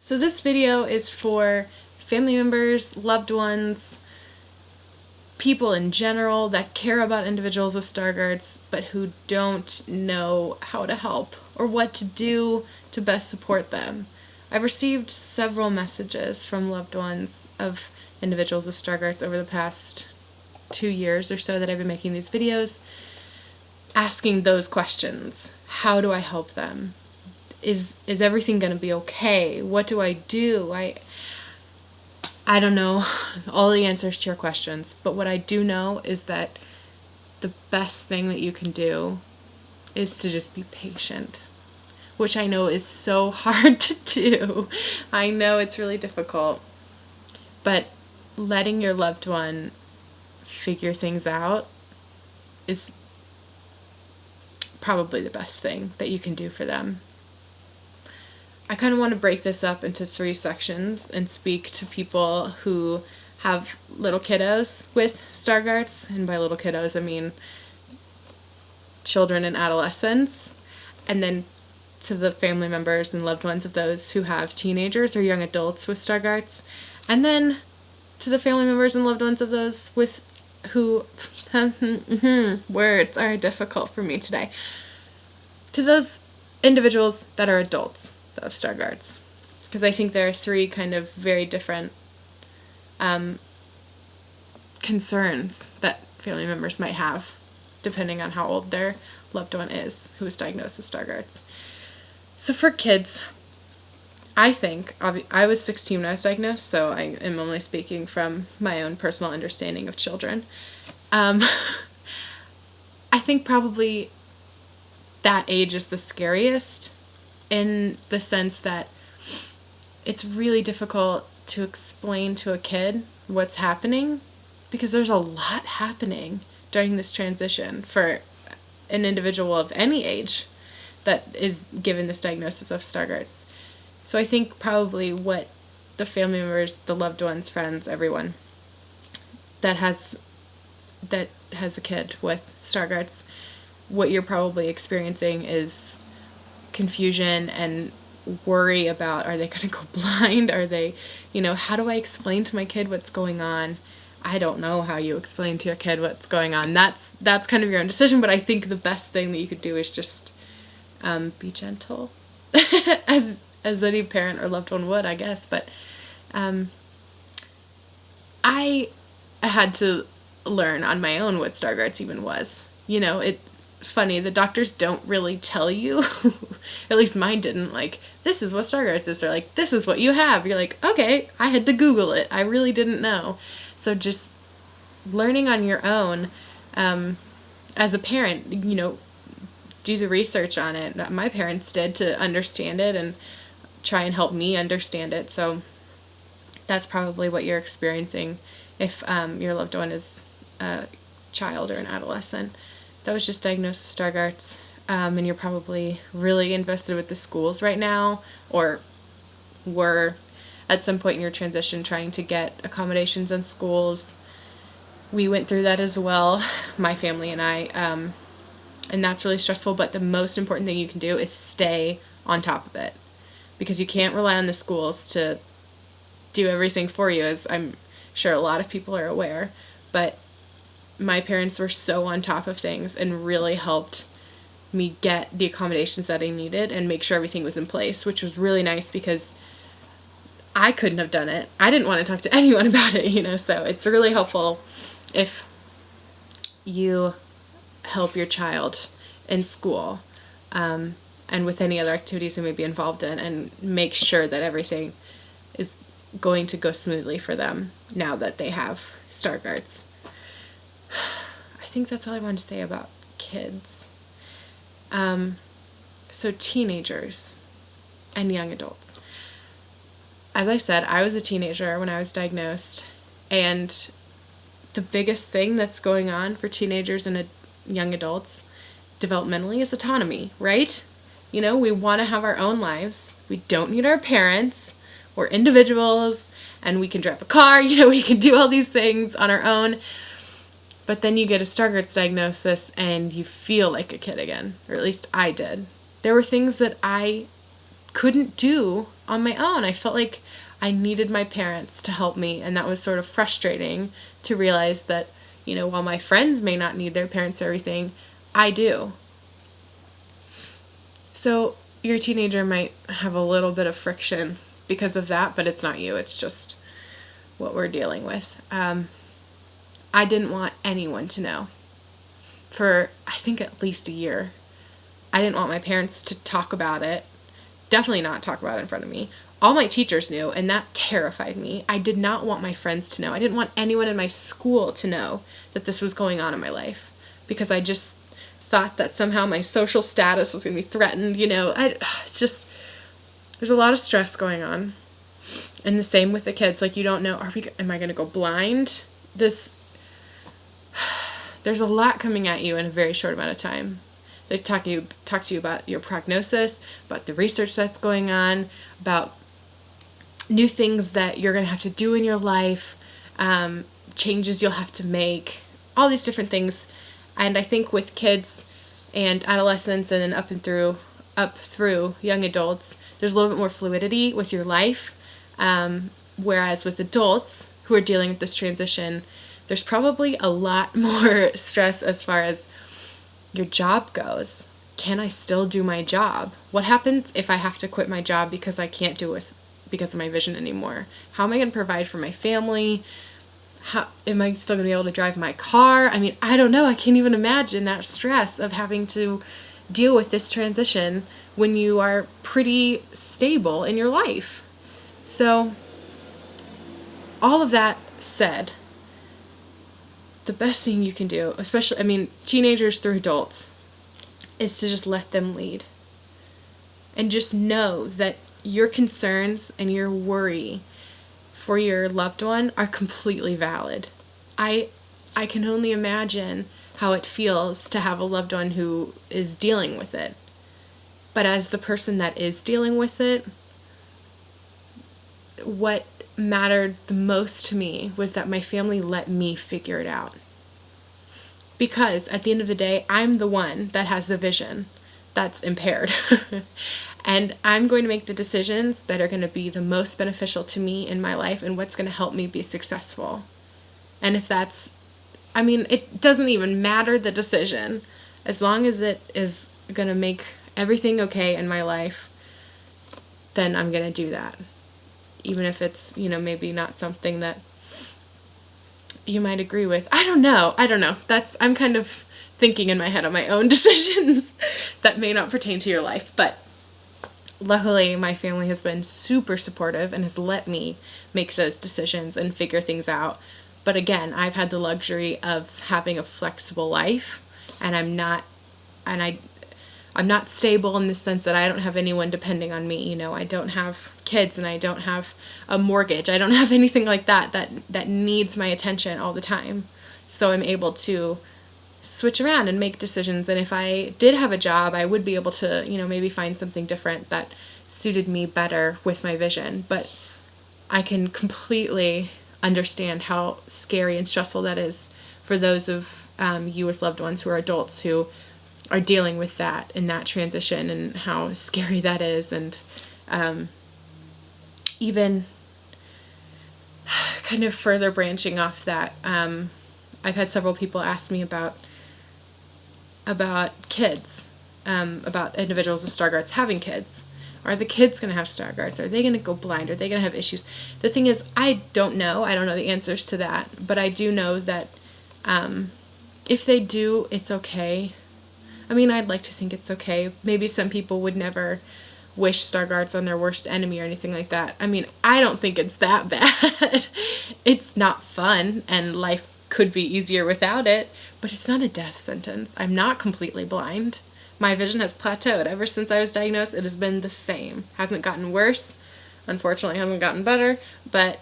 So this video is for family members, loved ones, people in general that care about individuals with Stargardts but who don't know how to help or what to do to best support them. I've received several messages from loved ones of individuals with Stargardts over the past 2 years or so that I've been making these videos, asking those questions. How do I help them? Is everything going to be okay? What do I do? I don't know all the answers to your questions, but what I do know is that the best thing that you can do is to just be patient, which I know is so hard to do. I know it's really difficult, but letting your loved one figure things out is probably the best thing that you can do for them. I kind of want to break this up into 3 sections and speak to people who have little kiddos with Stargardts, and by little kiddos I mean children and adolescents, and then to the family members and loved ones of those who have teenagers or young adults with Stargardts, and then to the family members and loved ones of those with who words are difficult for me today, to those individuals that are adults of Stargardts, because I think there are 3 kind of very different concerns that family members might have depending on how old their loved one is who is diagnosed with Stargardts. So for kids, I think, I was 16 when I was diagnosed, so I am only speaking from my own personal understanding of children. I think probably that age is the scariest, in the sense that it's really difficult to explain to a kid what's happening, because there's a lot happening during this transition for an individual of any age that is given this diagnosis of Stargardts. So I think probably what the family members, the loved ones, friends, everyone that has a kid with Stargardts, what you're probably experiencing is confusion and worry about, are they going to go blind? Are they, how do I explain to my kid what's going on? I don't know how you explain to your kid what's going on. That's kind of your own decision, but I think the best thing that you could do is just be gentle, as any parent or loved one would, I guess. But I had to learn on my own what Stargardts even was. It's funny, the doctors don't really tell you, or at least mine didn't, like, this is what Stargardts is. They're like, this is what you have. You're like, okay, I had to Google it. I really didn't know. So just learning on your own, as a parent, do the research on it. My parents did, to understand it and try and help me understand it. So that's probably what you're experiencing if your loved one is a child or an adolescent that was just diagnosed with Stargardts, and you're probably really invested with the schools right now, or were at some point in your transition trying to get accommodations in schools. We went through that as well, my family and I, and that's really stressful, but the most important thing you can do is stay on top of it, because you can't rely on the schools to do everything for you, as I'm sure a lot of people are aware, but my parents were so on top of things and really helped me get the accommodations that I needed and make sure everything was in place, which was really nice because I couldn't have done it. I didn't want to talk to anyone about it, so it's really helpful if you help your child in school, and with any other activities they may be involved in, and make sure that everything is going to go smoothly for them now that they have Stargardts. I think that's all I wanted to say about kids. So teenagers and young adults. As I said, I was a teenager when I was diagnosed, and the biggest thing that's going on for teenagers and young adults developmentally is autonomy, right? We want to have our own lives. We don't need our parents. We're individuals, and we can drive a car, we can do all these things on our own. But then you get a Stargardt's diagnosis and you feel like a kid again, or at least I did. There were things that I couldn't do on my own. I felt like I needed my parents to help me, and that was sort of frustrating to realize that, while my friends may not need their parents or everything, I do. So your teenager might have a little bit of friction because of that, but it's not you. It's just what we're dealing with. I didn't want anyone to know for, I think, at least a year. I didn't want my parents to talk about it. Definitely not talk about it in front of me. All my teachers knew, and that terrified me. I did not want my friends to know. I didn't want anyone in my school to know that this was going on in my life, because I just thought that somehow my social status was going to be threatened. It's just, there's a lot of stress going on. And the same with the kids. Like, you don't know, am I going to go blind? There's a lot coming at you in a very short amount of time. They talk to you about your prognosis, about the research that's going on, about new things that you're going to have to do in your life, changes you'll have to make, all these different things. And I think with kids and adolescents and then up through young adults, there's a little bit more fluidity with your life. Whereas with adults who are dealing with this transition, there's probably a lot more stress as far as your job goes. Can I still do my job? What happens if I have to quit my job because I can't do it because of my vision anymore? How am I going to provide for my family? How am I still going to be able to drive my car? I mean, I don't know. I can't even imagine that stress of having to deal with this transition when you are pretty stable in your life. So, all of that said, the best thing you can do, especially, teenagers through adults, is to just let them lead. And just know that your concerns and your worry for your loved one are completely valid. I can only imagine how it feels to have a loved one who is dealing with it. But as the person that is dealing with it, what mattered the most to me was that my family let me figure it out. Because at the end of the day, I'm the one that has the vision that's impaired. And I'm going to make the decisions that are going to be the most beneficial to me in my life and what's going to help me be successful. And if it doesn't even matter the decision, as long as it is going to make everything okay in my life, then I'm going to do that. Even if it's, maybe not something that you might agree with. I don't know. I'm kind of thinking in my head on my own decisions that may not pertain to your life. But luckily, my family has been super supportive and has let me make those decisions and figure things out. But again, I've had the luxury of having a flexible life, and I'm not stable in the sense that I don't have anyone depending on me. I don't have kids, and I don't have a mortgage. I don't have anything like that needs my attention all the time. So I'm able to switch around and make decisions. And if I did have a job, I would be able to, maybe find something different that suited me better with my vision. But I can completely understand how scary and stressful that is for those of you with loved ones who are adults who are dealing with that and that transition, and how scary that is. And even kind of further branching off that, I've had several people ask me about kids, about individuals with Stargardts having kids. Are the kids going to have Stargardts? Are they going to go blind? Are they going to have issues? The thing is, I don't know. I don't know the answers to that. But I do know that if they do, it's okay. I'd like to think it's okay. Maybe some people would never wish Stargardts on their worst enemy or anything like that. I don't think it's that bad. It's not fun, and life could be easier without it, but it's not a death sentence. I'm not completely blind. My vision has plateaued. Ever since I was diagnosed, it has been the same. Hasn't gotten worse. Unfortunately, hasn't gotten better, but,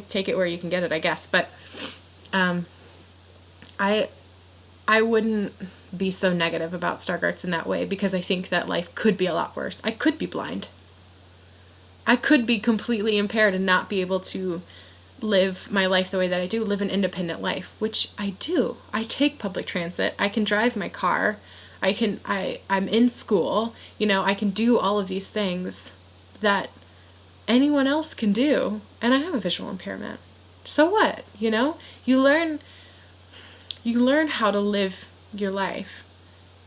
take it where you can get it, I guess. But I wouldn't be so negative about Stargardts in that way, because I think that life could be a lot worse. I could be blind. I could be completely impaired and not be able to live my life the way that I do, live an independent life, which I do. I take public transit. I can drive my car. I'm in school. I can do all of these things. that anyone else can do. And I have a visual impairment. So what? You know? You learn how to live your life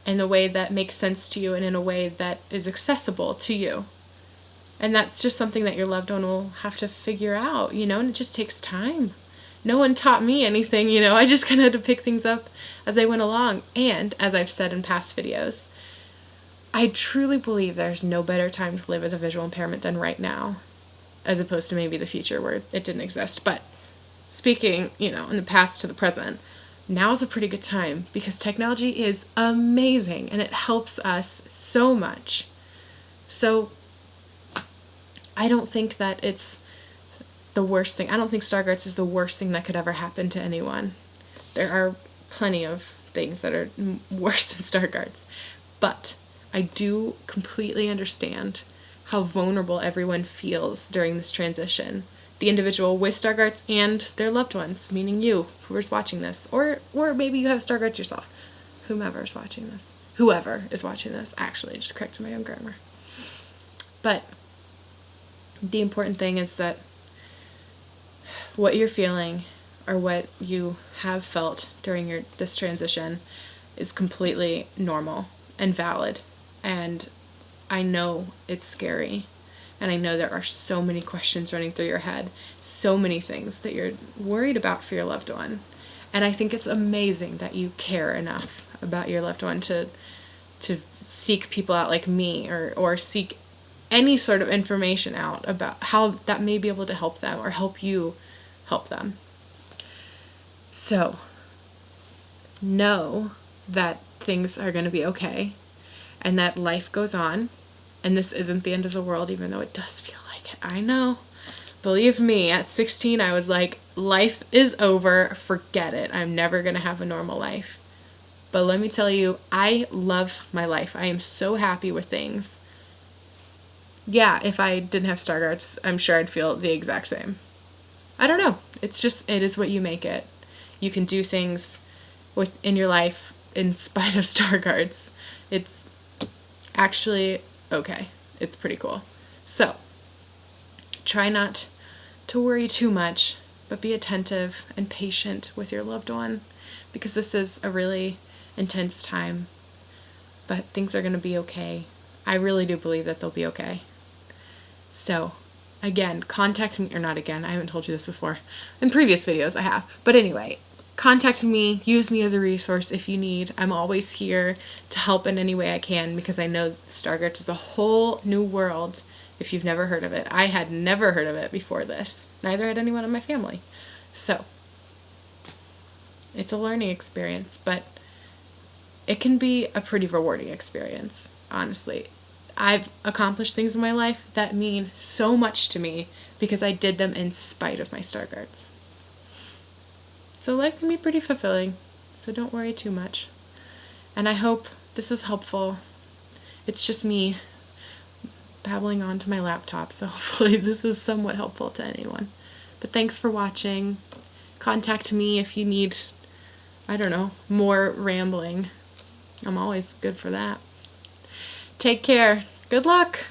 in a way that makes sense to you and in a way that is accessible to you. And that's just something that your loved one will have to figure out, you know, and it just takes time. No one taught me anything, you know, I just kind of had to pick things up as I went along. And as I've said in past videos, I truly believe there's no better time to live with a visual impairment than right now, as opposed to maybe the future where it didn't exist. But speaking, you know, in the past to the present, now is a pretty good time because technology is amazing and it helps us so much. So I don't think that it's the worst thing. I don't think Stargardt's is the worst thing that could ever happen to anyone. There are plenty of things that are worse than Stargardt's. But I do completely understand how vulnerable everyone feels during this transition. The individual with Stargardt's and their loved ones, meaning you, who is watching this. Or maybe you have Stargardt's yourself. Whoever is watching this. Actually, just corrected my own grammar. But the important thing is that what you're feeling or what you have felt during this transition is completely normal and valid. And I know it's scary. And I know there are so many questions running through your head, so many things that you're worried about for your loved one. And I think it's amazing that you care enough about your loved one to seek people out like me or seek any sort of information out about how that may be able to help them or help you help them. So, know that things are going to be okay and that life goes on and this isn't the end of the world, even though it does feel like it. I know. Believe me, at 16, I was like, life is over. Forget it. I'm never going to have a normal life. But let me tell you, I love my life. I am so happy with things. Yeah, if I didn't have Stargardt's, I'm sure I'd feel the exact same. I don't know. It's just, it is what you make it. You can do things in your life in spite of Stargardt's. It's actually okay. It's pretty cool. So, try not to worry too much, but be attentive and patient with your loved one because this is a really intense time. But things are going to be okay. I really do believe that they'll be okay. So, again, contact me, or not again, I haven't told you this before. In previous videos I have. But anyway, contact me, use me as a resource if you need. I'm always here to help in any way I can because I know Stargardt is a whole new world if you've never heard of it. I had never heard of it before this. Neither had anyone in my family. So, it's a learning experience, but it can be a pretty rewarding experience, honestly. I've accomplished things in my life that mean so much to me because I did them in spite of my Stargardt's. So life can be pretty fulfilling, so don't worry too much. And I hope this is helpful. It's just me babbling onto my laptop, so hopefully this is somewhat helpful to anyone. But thanks for watching. Contact me if you need, I don't know, more rambling. I'm always good for that. Take care. Good luck.